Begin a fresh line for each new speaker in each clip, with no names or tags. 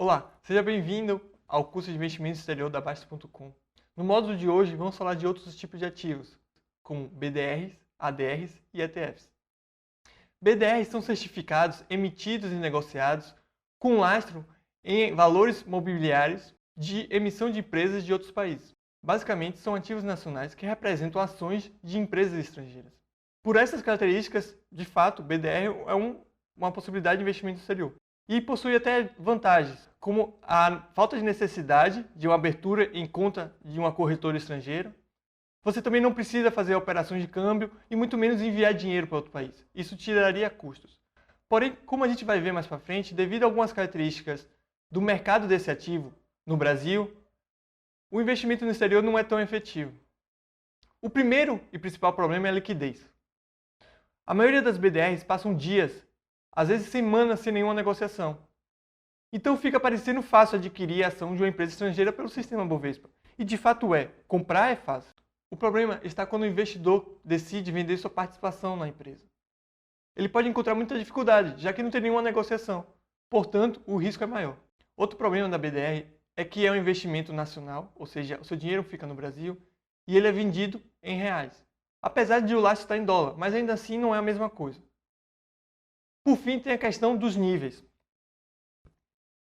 Olá, seja bem-vindo ao curso de Investimentos Exterior da Bastos.com. No módulo de hoje, vamos falar de outros tipos de ativos, como BDRs, ADRs e ETFs. BDRs são certificados emitidos e negociados com lastro em valores mobiliários de emissão de empresas de outros países. Basicamente, são ativos nacionais que representam ações de empresas estrangeiras. Por essas características, de fato, BDR é uma possibilidade de investimento exterior. E possui até vantagens, como a falta de necessidade de uma abertura em conta de uma corretora estrangeira. Você também não precisa fazer operações de câmbio e muito menos enviar dinheiro para outro país. Isso tiraria custos. Porém, como a gente vai ver mais para frente, devido a algumas características do mercado desse ativo no Brasil, o investimento no exterior não é tão efetivo. O primeiro e principal problema é a liquidez. A maioria das BDRs passam dias, às vezes semanas, sem nenhuma negociação. Então fica parecendo fácil adquirir a ação de uma empresa estrangeira pelo sistema Bovespa. E de fato comprar é fácil. O problema está quando o investidor decide vender sua participação na empresa. Ele pode encontrar muita dificuldade, já que não tem nenhuma negociação. Portanto, o risco é maior. Outro problema da BDR é que é um investimento nacional, ou seja, o seu dinheiro fica no Brasil e ele é vendido em reais. Apesar de o lastro estar em dólar, mas ainda assim não é a mesma coisa. Por fim, tem a questão dos níveis.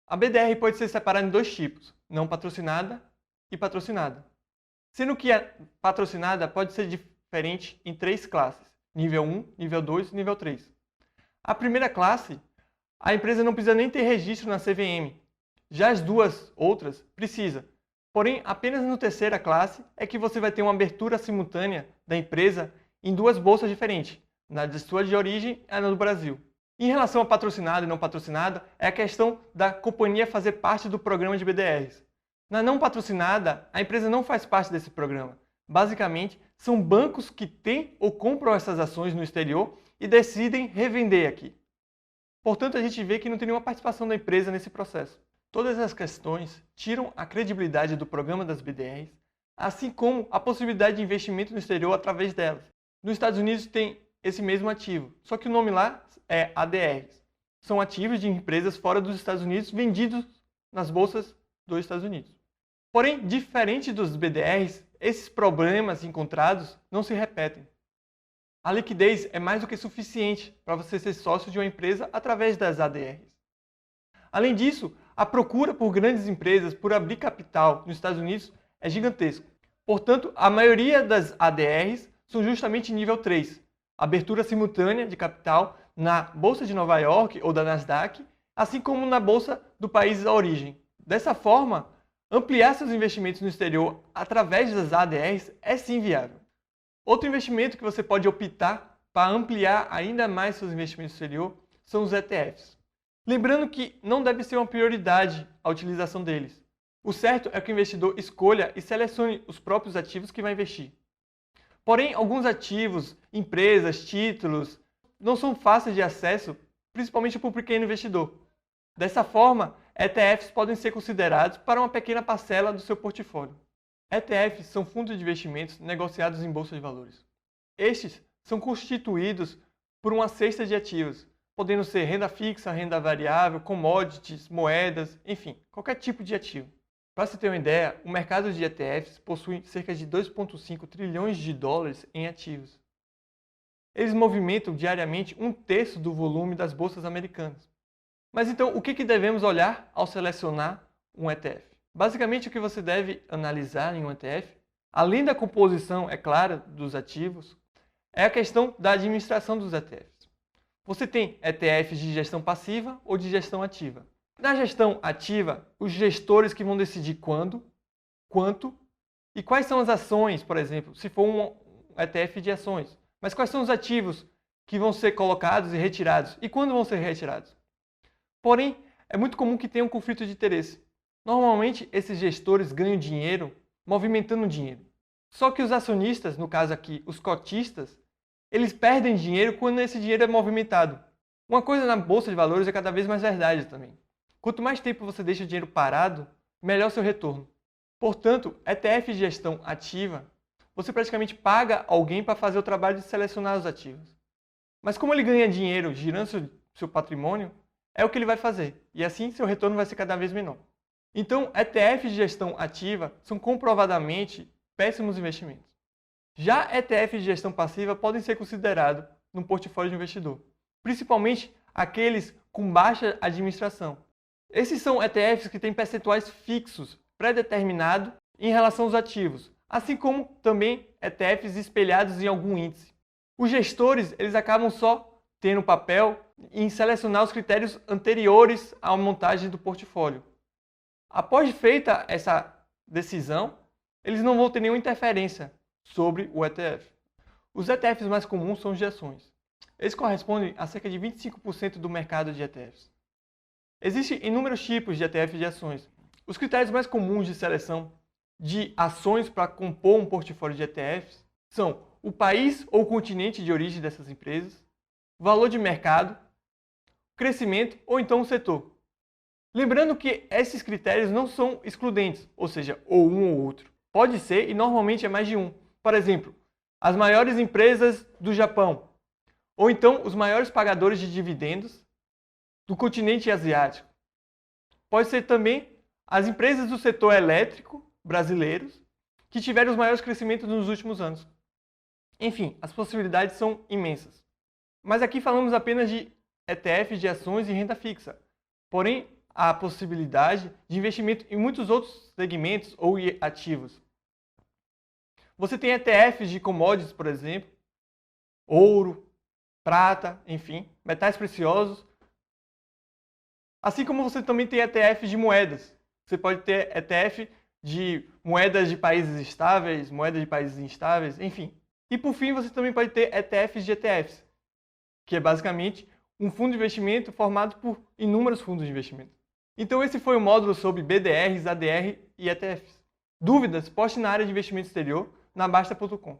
A BDR pode ser separada em dois tipos, não patrocinada e patrocinada. Sendo que a patrocinada pode ser diferente em três classes, nível 1, nível 2 e nível 3. A primeira classe, a empresa não precisa nem ter registro na CVM. Já as duas outras, precisa. Porém, apenas na terceira classe é que você vai ter uma abertura simultânea da empresa em duas bolsas diferentes, na de sua de origem e na do Brasil. Em relação a patrocinado e não patrocinado, é a questão da companhia fazer parte do programa de BDRs. Na não patrocinada, a empresa não faz parte desse programa. Basicamente, são bancos que têm ou compram essas ações no exterior e decidem revender aqui. Portanto, a gente vê que não tem nenhuma participação da empresa nesse processo. Todas as questões tiram a credibilidade do programa das BDRs, assim como a possibilidade de investimento no exterior através delas. Nos Estados Unidos tem esse mesmo ativo, só que o nome lá é ADRs. São ativos de empresas fora dos Estados Unidos vendidos nas bolsas dos Estados Unidos. Porém, diferente dos BDRs, esses problemas encontrados não se repetem. A liquidez é mais do que suficiente para você ser sócio de uma empresa através das ADRs. Além disso, a procura por grandes empresas por abrir capital nos Estados Unidos é gigantesca. Portanto, a maioria das ADRs são justamente nível 3, abertura simultânea de capital na Bolsa de Nova York ou da Nasdaq, assim como na Bolsa do país da origem. Dessa forma, ampliar seus investimentos no exterior através das ADRs é sim viável. Outro investimento que você pode optar para ampliar ainda mais seus investimentos no exterior são os ETFs. Lembrando que não deve ser uma prioridade a utilização deles. O certo é que o investidor escolha e selecione os próprios ativos que vai investir. Porém, alguns ativos, empresas, títulos, não são fáceis de acesso, principalmente para o pequeno investidor. Dessa forma, ETFs podem ser considerados para uma pequena parcela do seu portfólio. ETFs são fundos de investimentos negociados em bolsa de valores. Estes são constituídos por uma cesta de ativos, podendo ser renda fixa, renda variável, commodities, moedas, enfim, qualquer tipo de ativo. Para se ter uma ideia, o mercado de ETFs possui cerca de 2,5 trilhões de dólares em ativos. Eles movimentam diariamente 1/3 do volume das bolsas americanas. Mas então, o que devemos olhar ao selecionar um ETF? Basicamente, o que você deve analisar em um ETF, além da composição, é claro, dos ativos, é a questão da administração dos ETFs. Você tem ETFs de gestão passiva ou de gestão ativa. Na gestão ativa, os gestores que vão decidir quando, quanto e quais são as ações, por exemplo, se for um ETF de ações. Mas quais são os ativos que vão ser colocados e retirados e quando vão ser retirados? Porém, é muito comum que tenha um conflito de interesse. Normalmente, esses gestores ganham dinheiro movimentando dinheiro. Só que os acionistas, no caso aqui, os cotistas, eles perdem dinheiro quando esse dinheiro é movimentado. Uma coisa na bolsa de valores é cada vez mais verdade também. Quanto mais tempo você deixa o dinheiro parado, melhor o seu retorno. Portanto, ETF de gestão ativa, você praticamente paga alguém para fazer o trabalho de selecionar os ativos. Mas como ele ganha dinheiro girando seu patrimônio, é o que ele vai fazer. E assim seu retorno vai ser cada vez menor. Então, ETFs de gestão ativa são comprovadamente péssimos investimentos. Já ETFs de gestão passiva podem ser considerados no portfólio de investidor, principalmente aqueles com baixa administração. Esses são ETFs que têm percentuais fixos, pré-determinados em relação aos ativos, assim como também ETFs espelhados em algum índice. Os gestores, eles acabam só tendo papel em selecionar os critérios anteriores à montagem do portfólio. Após feita essa decisão, eles não vão ter nenhuma interferência sobre o ETF. Os ETFs mais comuns são os de ações. Eles correspondem a cerca de 25% do mercado de ETFs. Existem inúmeros tipos de ETFs de ações. Os critérios mais comuns de seleção de ações para compor um portfólio de ETFs são o país ou continente de origem dessas empresas, valor de mercado, crescimento ou então o setor. Lembrando que esses critérios não são excludentes, ou seja, ou um ou outro. Pode ser e normalmente é mais de um. Por exemplo, as maiores empresas do Japão, ou então os maiores pagadores de dividendos do continente asiático. Pode ser também as empresas do setor elétrico brasileiros que tiveram os maiores crescimentos nos últimos anos. Enfim, as possibilidades são imensas. Mas aqui falamos apenas de ETFs de ações e renda fixa. Porém, há a possibilidade de investimento em muitos outros segmentos ou ativos. Você tem ETFs de commodities, por exemplo, ouro, prata, enfim, metais preciosos. Assim como você também tem ETFs de moedas. Você pode ter ETF de moedas de países estáveis, moedas de países instáveis, enfim. E por fim, você também pode ter ETFs de ETFs, que é basicamente um fundo de investimento formado por inúmeros fundos de investimento. Então esse foi o módulo sobre BDRs, ADR e ETFs. Dúvidas? Poste na área de investimento exterior na Basta.com.